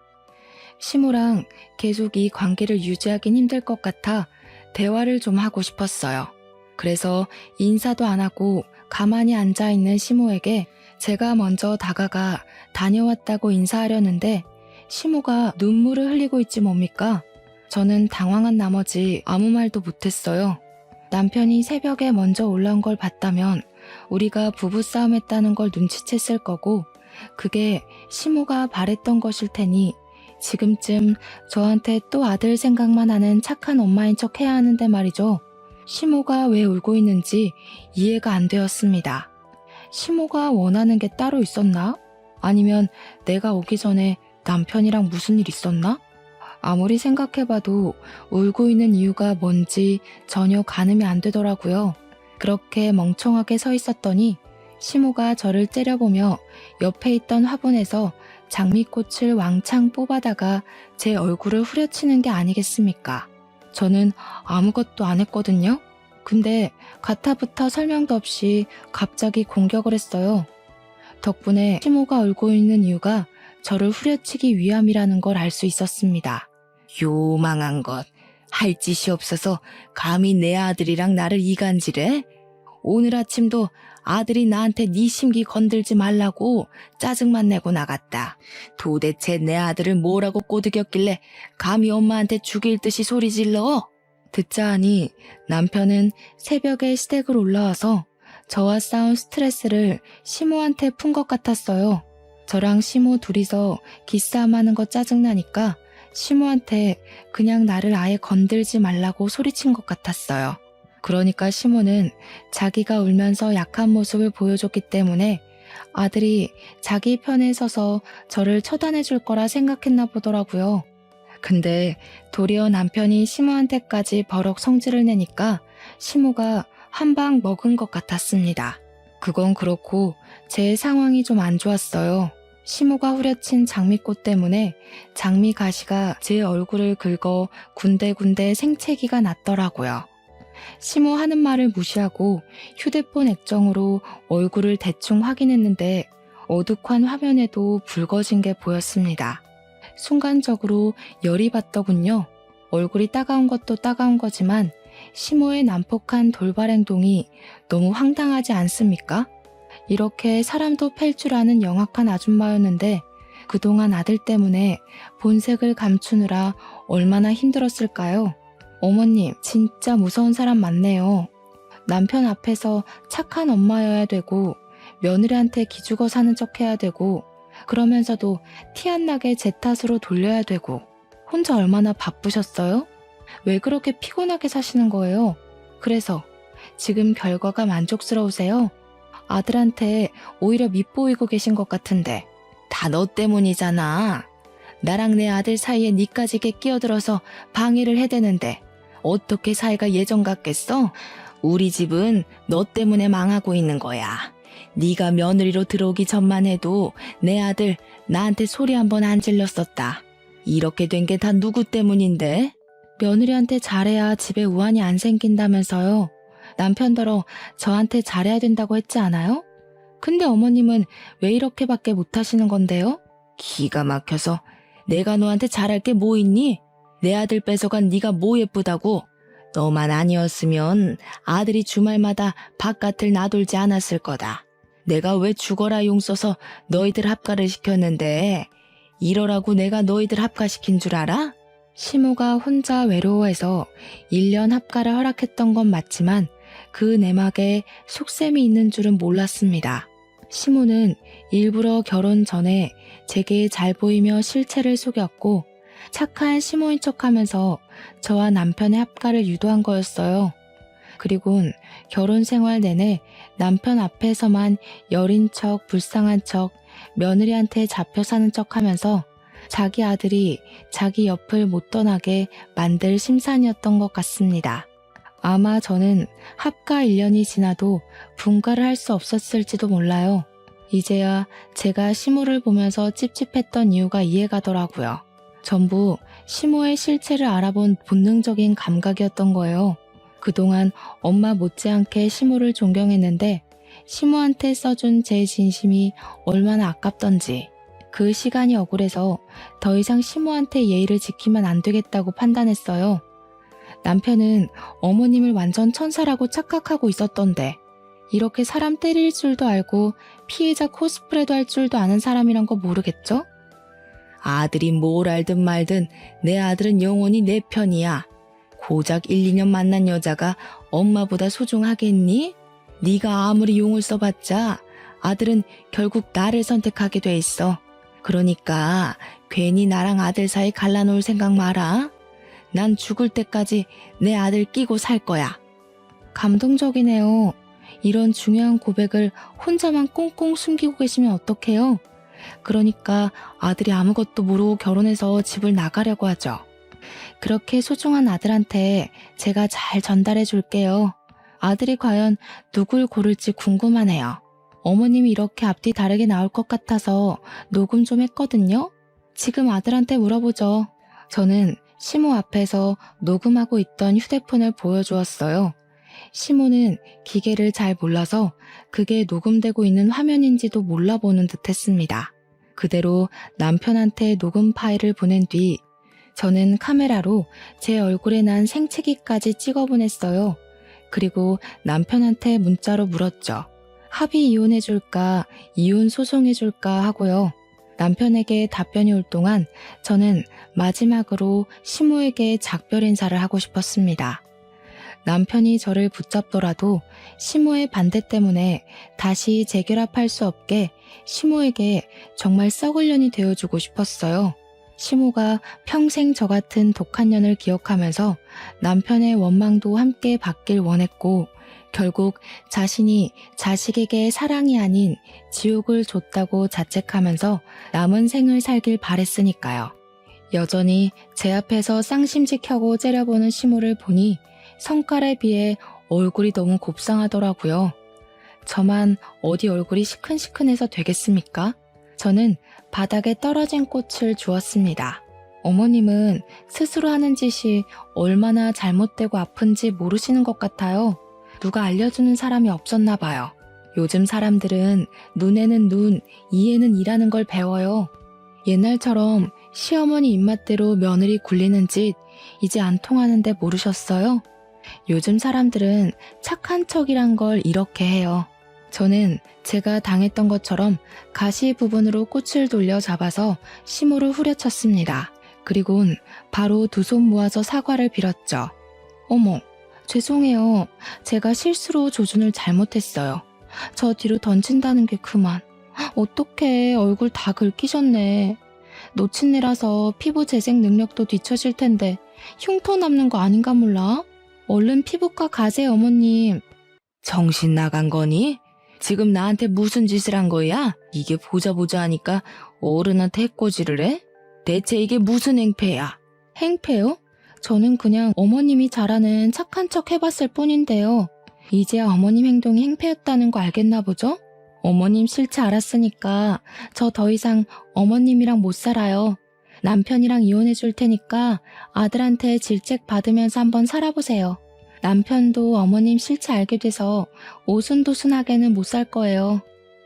시모랑 계속 이 관계를 유지하긴 힘들 것 같아 대화를 좀 하고 싶었어요. 그래서 인사도 안 하고 가만히 앉아있는 시모에게 제가 먼저 다가가 다녀왔다고 인사하려는데 시모가 눈물을 흘리고 있지 뭡니까? 저는 당황한 나머지 아무 말도 못했어요. 남편이 새벽에 먼저 올라온 걸 봤다면 우리가 부부싸움 했다는 걸 눈치챘을 거고 그게 시모가 바랬던 것일 테니 지금쯤 저한테 또 아들 생각만 하는 착한 엄마인 척 해야 하는데 말이죠. 시모가 왜 울고 있는지 이해가 안 되었습니다. 시모가 원하는 게 따로 있었나? 아니면 내가 오기 전에 남편이랑 무슨 일 있었나? 아무리 생각해봐도 울고 있는 이유가 뭔지 전혀 가늠이 안 되더라고요. 그렇게 멍청하게 서 있었더니 시모가 저를 째려보며 옆에 있던 화분에서 장미꽃을 왕창 뽑아다가 제 얼굴을 후려치는 게 아니겠습니까? 저는 아무것도 안 했거든요. 근데 가타부터 설명도 없이 갑자기 공격을 했어요. 덕분에 시모가 울고 있는 이유가 저를 후려치기 위함이라는 걸 알 수 있었습니다. 요망한 것, 할 짓이 없어서 감히 내 아들이랑 나를 이간질해? 오늘 아침도 아들이 나한테 네 심기 건들지 말라고 짜증만 내고 나갔다. 도대체 내 아들을 뭐라고 꼬드겼길래 감히 엄마한테 죽일 듯이 소리 질러? 듣자 하니 남편은 새벽에 시댁을 올라와서 저와 싸운 스트레스를 시모한테 푼 것 같았어요. 저랑 시모 둘이서 기싸움하는 거 짜증나니까 시모한테 그냥 나를 아예 건들지 말라고 소리친 것 같았어요. 그러니까 시모는 자기가 울면서 약한 모습을 보여줬기 때문에 아들이 자기 편에 서서 저를 처단해 줄 거라 생각했나 보더라고요. 근데 도리어 남편이 시모한테까지 버럭 성질을 내니까 시모가 한 방 먹은 것 같았습니다. 그건 그렇고 제 상황이 좀 안 좋았어요. 시모가 후려친 장미꽃 때문에 장미 가시가 제 얼굴을 긁어 군데군데 생채기가 났더라고요. 시모 하는 말을 무시하고 휴대폰 액정으로 얼굴을 대충 확인했는데 어둑한 화면에도 붉어진 게 보였습니다. 순간적으로 열이 받더군요. 얼굴이 따가운 것도 따가운 거지만 시모의 난폭한 돌발 행동이 너무 황당하지 않습니까? 이렇게 사람도 팰 줄 아는 영악한 아줌마였는데 그동안 아들 때문에 본색을 감추느라 얼마나 힘들었을까요? 어머님, 진짜 무서운 사람 많네요. 남편 앞에서 착한 엄마여야 되고 며느리한테 기죽어 사는 척 해야 되고 그러면서도 티 안 나게 제 탓으로 돌려야 되고 혼자 얼마나 바쁘셨어요? 왜 그렇게 피곤하게 사시는 거예요? 그래서 지금 결과가 만족스러우세요? 아들한테 오히려 밉보이고 계신 것 같은데 다 너 때문이잖아. 나랑 내 아들 사이에 니까지 끼어들어서 방해를 해대는데 어떻게 사이가 예전 같겠어? 우리 집은 너 때문에 망하고 있는 거야. 네가 며느리로 들어오기 전만 해도 내 아들 나한테 소리 한 번 안 질렀었다. 이렇게 된 게 다 누구 때문인데? 며느리한테 잘해야 집에 우환이 안 생긴다면서요. 남편더러 저한테 잘해야 된다고 했지 않아요? 근데 어머님은 왜 이렇게밖에 못하시는 건데요? 기가 막혀서 내가 너한테 잘할 게 뭐 있니? 내 아들 뺏어간 네가 뭐 예쁘다고? 너만 아니었으면 아들이 주말마다 바깥을 나돌지 않았을 거다. 내가 왜 죽어라 용 써서 너희들 합가를 시켰는데 이러라고 내가 너희들 합가시킨 줄 알아? 시모가 혼자 외로워해서 1년 합가를 허락했던 건 맞지만 그 내막에 속셈이 있는 줄은 몰랐습니다. 시모는 일부러 결혼 전에 제게 잘 보이며 실체를 속였고 착한 시모인 척하면서 저와 남편의 합가를 유도한 거였어요. 그리곤 결혼 생활 내내 남편 앞에서만 여린 척, 불쌍한 척, 며느리한테 잡혀 사는 척하면서 자기 아들이 자기 옆을 못 떠나게 만들 심산이었던 것 같습니다. 아마 저는 합가 1년이 지나도 분가를 할 수 없었을지도 몰라요. 이제야 제가 시모를 보면서 찝찝했던 이유가 이해가더라고요. 전부 시모의 실체를 알아본 본능적인 감각이었던 거예요. 그동안 엄마 못지않게 시모를 존경했는데 시모한테 써준 제 진심이 얼마나 아깝던지 그 시간이 억울해서 더 이상 시모한테 예의를 지키면 안 되겠다고 판단했어요. 남편은 어머님을 완전 천사라고 착각하고 있었던데 이렇게 사람 때릴 줄도 알고 피해자 코스프레도 할 줄도 아는 사람이란 거 모르겠죠? 아들이 뭘 알든 말든 내 아들은 영원히 내 편이야. 고작 1, 2년 만난 여자가 엄마보다 소중하겠니? 네가 아무리 용을 써봤자 아들은 결국 나를 선택하게 돼 있어. 그러니까 괜히 나랑 아들 사이 갈라놓을 생각 마라. 난 죽을 때까지 내 아들 끼고 살 거야. 감동적이네요. 이런 중요한 고백을 혼자만 꽁꽁 숨기고 계시면 어떡해요? 그러니까 아들이 아무것도 모르고 결혼해서 집을 나가려고 하죠. 그렇게 소중한 아들한테 제가 잘 전달해 줄게요. 아들이 과연 누굴 고를지 궁금하네요. 어머님이 이렇게 앞뒤 다르게 나올 것 같아서 녹음 좀 했거든요. 지금 아들한테 물어보죠. 저는 시모 앞에서 녹음하고 있던 휴대폰을 보여주었어요. 시모는 기계를 잘 몰라서 그게 녹음되고 있는 화면인지도 몰라보는 듯 했습니다. 그대로 남편한테 녹음 파일을 보낸 뒤 저는 카메라로 제 얼굴에 난 생채기까지 찍어 보냈어요. 그리고 남편한테 문자로 물었죠. 합의 이혼해줄까, 이혼 소송해줄까 하고요. 남편에게 답변이 올 동안 저는 마지막으로 시모에게 작별 인사를 하고 싶었습니다. 남편이 저를 붙잡더라도 시모의 반대 때문에 다시 재결합할 수 없게 시모에게 정말 썩을 년이 되어주고 싶었어요. 시모가 평생 저 같은 독한 년을 기억하면서 남편의 원망도 함께 받길 원했고 결국 자신이 자식에게 사랑이 아닌 지옥을 줬다고 자책하면서 남은 생을 살길 바랬으니까요. 여전히 제 앞에서 쌍심지 켜고 째려보는 시모를 보니 성깔에 비해 얼굴이 너무 곱상하더라고요. 저만 어디 얼굴이 시큰시큰해서 되겠습니까? 저는 바닥에 떨어진 꽃을 주었습니다. 어머님은 스스로 하는 짓이 얼마나 잘못되고 아픈지 모르시는 것 같아요. 누가 알려주는 사람이 없었나 봐요. 요즘 사람들은 눈에는 눈, 이에는 이라는 걸 배워요. 옛날처럼 시어머니 입맛대로 며느리 굴리는 짓 이제 안 통하는데 모르셨어요? 요즘 사람들은 착한 척이란 걸 이렇게 해요. 저는 제가 당했던 것처럼 가시 부분으로 꽃을 돌려 잡아서 시모를 후려쳤습니다. 그리곤 바로 두 손 모아서 사과를 빌었죠. 어머, 죄송해요. 제가 실수로 조준을 잘못했어요. 저 뒤로 던진다는 게 그만. 어떡해, 얼굴 다 긁히셨네. 노친내라서 피부 재생 능력도 뒤처질 텐데 흉터 남는 거 아닌가 몰라? 얼른 피부과 가세요, 어머님. 정신 나간 거니? 지금 나한테 무슨 짓을 한 거야? 이게 보자 하니까 어른한테 해코지를 해? 대체 이게 무슨 행패야? 행패요? 저는 그냥 어머님이 잘하는 착한 척 해봤을 뿐인데요. 이제야 어머님 행동이 행패였다는 거 알겠나 보죠? 어머님 실체 알았으니까 저 더 이상 어머님이랑 못 살아요. 남편이랑 이혼해 줄 테니까 아들한테 질책 받으면서 한번 살아보세요. 남편도 어머님 실체 알게 돼서 오순도순하게는 못 살 거예요.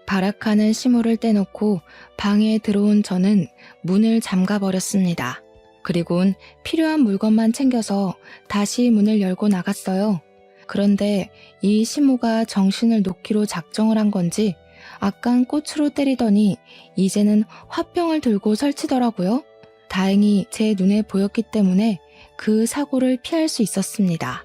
발악하는 시모를 떼놓고 방에 들어온 저는 문을 잠가버렸습니다. 그리곤 필요한 물건만 챙겨서 다시 문을 열고 나갔어요. 그런데 이 시모가 정신을 놓기로 작정을 한 건지 아깐 꽃으로 때리더니 이제는 화병을 들고 설치더라고요. 다행히 제 눈에 보였기 때문에 그 사고를 피할 수 있었습니다.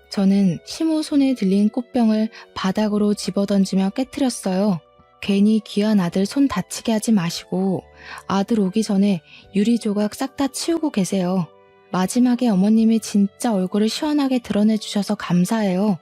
저는 시모 손에 들린 꽃병을 바닥으로 집어던지며 깨트렸어요. 괜히 귀한 아들 손 다치게 하지 마시고 아들 오기 전에 유리 조각 싹 다 치우고 계세요. 마지막에 어머님이 진짜 얼굴을 시원하게 드러내주셔서 감사해요.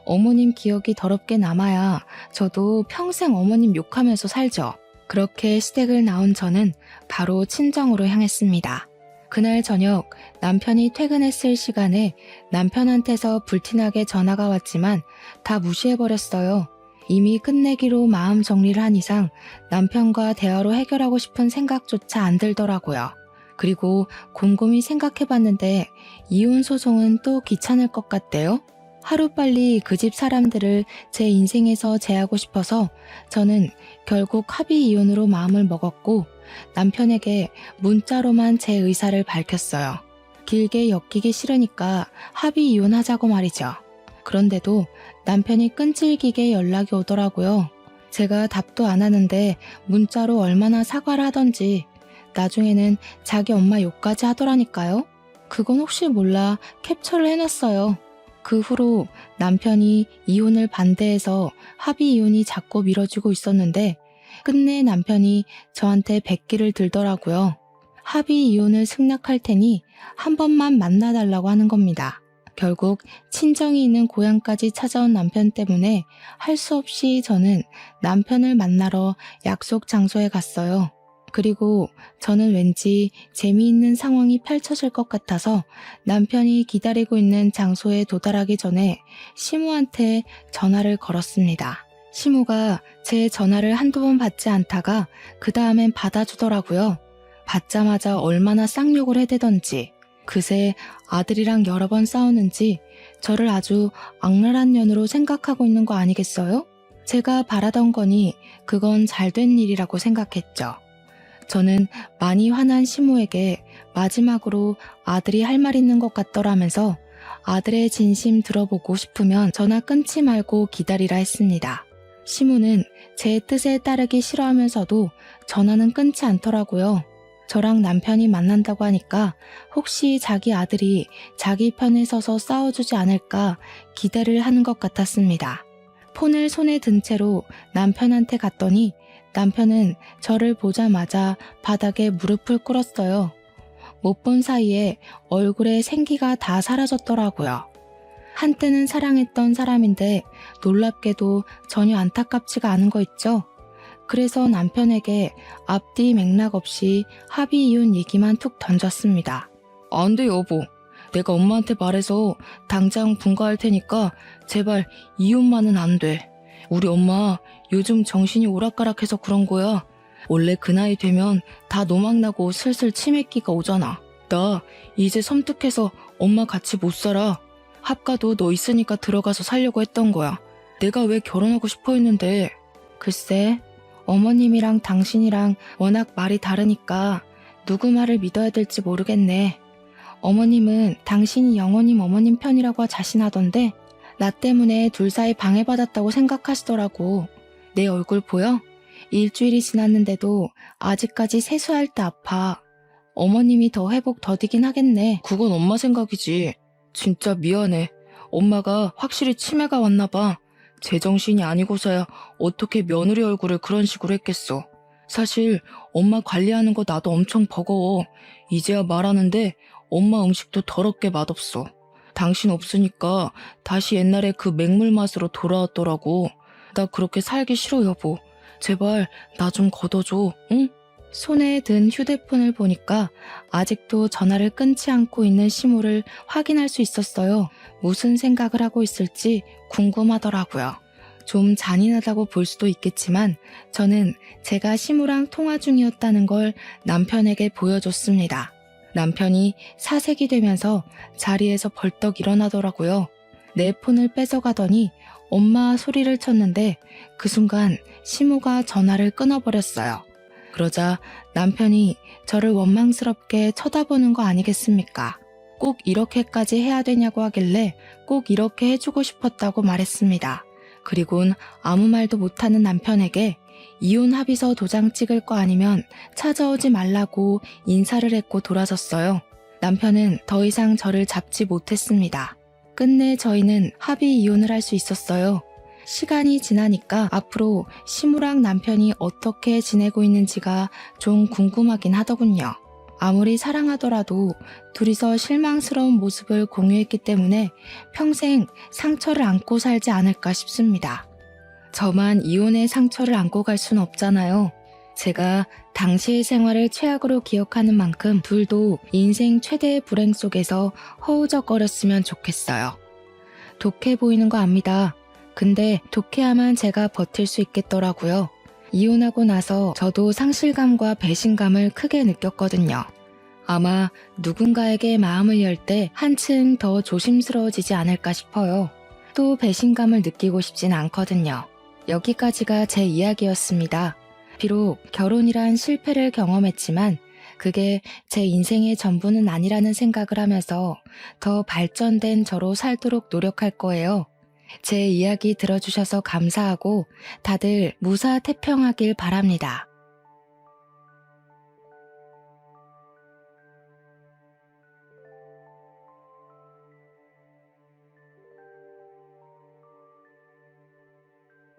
어머님 기억이 더럽게 남아야 저도 평생 어머님 욕하면서 살죠. 그렇게 시댁을 나온 저는 바로 친정으로 향했습니다. 그날 저녁 남편이 퇴근했을 시간에 남편한테서 불티나게 전화가 왔지만 다 무시해버렸어요. 이미 끝내기로 마음 정리를 한 이상 남편과 대화로 해결하고 싶은 생각조차 안 들더라고요. 그리고 곰곰이 생각해봤는데 이혼 소송은 또 귀찮을 것 같대요. 하루빨리 그 집 사람들을 제 인생에서 제하고 싶어서 저는 결국 합의 이혼으로 마음을 먹었고 남편에게 문자로만 제 의사를 밝혔어요. 길게 엮이기 싫으니까 합의 이혼하자고 말이죠. 그런데도 남편이 끈질기게 연락이 오더라고요. 제가 답도 안 하는데 문자로 얼마나 사과를 하던지 나중에는 자기 엄마 욕까지 하더라니까요. 그건 혹시 몰라 캡처를 해놨어요. 그 후로 남편이 이혼을 반대해서 합의 이혼이 자꾸 미뤄지고 있었는데 끝내 남편이 저한테 백기를 들더라고요. 합의 이혼을 승낙할 테니 한 번만 만나달라고 하는 겁니다. 결국 친정이 있는 고향까지 찾아온 남편 때문에 할 수 없이 저는 남편을 만나러 약속 장소에 갔어요. 그리고 저는 왠지 재미있는 상황이 펼쳐질 것 같아서 남편이 기다리고 있는 장소에 도달하기 전에 시모한테 전화를 걸었습니다. 시모가 제 전화를 한두 번 받지 않다가 그 다음엔 받아주더라고요. 받자마자 얼마나 쌍욕을 해대던지 그새 아들이랑 여러 번 싸우는지 저를 아주 악랄한 년으로 생각하고 있는 거 아니겠어요? 제가 바라던 거니 그건 잘된 일이라고 생각했죠. 저는 많이 화난 시모에게 마지막으로 아들이 할 말 있는 것 같더라면서 아들의 진심 들어보고 싶으면 전화 끊지 말고 기다리라 했습니다. 시모는 제 뜻에 따르기 싫어하면서도 전화는 끊지 않더라고요. 저랑 남편이 만난다고 하니까 혹시 자기 아들이 자기 편에 서서 싸워주지 않을까 기대를 하는 것 같았습니다. 폰을 손에 든 채로 남편한테 갔더니 남편은 저를 보자마자 바닥에 무릎을 꿇었어요. 못 본 사이에 얼굴에 생기가 다 사라졌더라고요. 한때는 사랑했던 사람인데 놀랍게도 전혀 안타깝지가 않은 거 있죠? 그래서 남편에게 앞뒤 맥락 없이 합의 이혼 얘기만 툭 던졌습니다. 안 돼 여보. 내가 엄마한테 말해서 당장 분가할 테니까 제발 이혼만은 안 돼. 우리 엄마 요즘 정신이 오락가락해서 그런 거야. 원래 그 나이 되면 다 노망나고 슬슬 치매기가 오잖아. 나 이제 섬뜩해서 엄마 같이 못 살아. 합가도 너 있으니까 들어가서 살려고 했던 거야. 내가 왜 결혼하고 싶어 했는데. 글쎄, 어머님이랑 당신이랑 워낙 말이 다르니까 누구 말을 믿어야 될지 모르겠네. 어머님은 당신이 영호님 어머님 편이라고 자신하던데 나 때문에 둘 사이 방해받았다고 생각하시더라고. 내 얼굴 보여? 일주일이 지났는데도 아직까지 세수할 때 아파. 어머님이 더 회복 더디긴 하겠네. 그건 엄마 생각이지. 진짜 미안해. 엄마가 확실히 치매가 왔나 봐. 제정신이 아니고서야 어떻게 며느리 얼굴을 그런 식으로 했겠어. 사실 엄마 관리하는 거 나도 엄청 버거워. 이제야 말하는데 엄마 음식도 더럽게 맛없어. 당신 없으니까 다시 옛날에 그 맹물 맛으로 돌아왔더라고. 나 그렇게 살기 싫어 여보. 제발 나 좀 걷어줘, 응? 손에 든 휴대폰을 보니까 아직도 전화를 끊지 않고 있는 시모를 확인할 수 있었어요. 무슨 생각을 하고 있을지 궁금하더라고요. 좀 잔인하다고 볼 수도 있겠지만 저는 제가 시모랑 통화 중이었다는 걸 남편에게 보여줬습니다. 남편이 사색이 되면서 자리에서 벌떡 일어나더라고요. 내 폰을 뺏어가더니 엄마 소리를 쳤는데 그 순간 시모가 전화를 끊어버렸어요. 그러자 남편이 저를 원망스럽게 쳐다보는 거 아니겠습니까? 꼭 이렇게까지 해야 되냐고 하길래 꼭 이렇게 해주고 싶었다고 말했습니다. 그리곤 아무 말도 못하는 남편에게 이혼 합의서 도장 찍을 거 아니면 찾아오지 말라고 인사를 했고 돌아섰어요. 남편은 더 이상 저를 잡지 못했습니다. 끝내 저희는 합의 이혼을 할 수 있었어요. 시간이 지나니까 앞으로 시무랑 남편이 어떻게 지내고 있는지가 좀 궁금하긴 하더군요. 아무리 사랑하더라도 둘이서 실망스러운 모습을 공유했기 때문에 평생 상처를 안고 살지 않을까 싶습니다. 저만 이혼의 상처를 안고 갈 순 없잖아요. 제가 당시의 생활을 최악으로 기억하는 만큼 둘도 인생 최대의 불행 속에서 허우적거렸으면 좋겠어요. 독해 보이는 거 압니다. 근데 독해야만 제가 버틸 수 있겠더라고요. 이혼하고 나서 저도 상실감과 배신감을 크게 느꼈거든요. 아마 누군가에게 마음을 열 때 한층 더 조심스러워지지 않을까 싶어요. 또 배신감을 느끼고 싶진 않거든요. 여기까지가 제 이야기였습니다. 비록 결혼이란 실패를 경험했지만 그게 제 인생의 전부는 아니라는 생각을 하면서 더 발전된 저로 살도록 노력할 거예요. 제 이야기 들어주셔서 감사하고 다들 무사태평하길 바랍니다.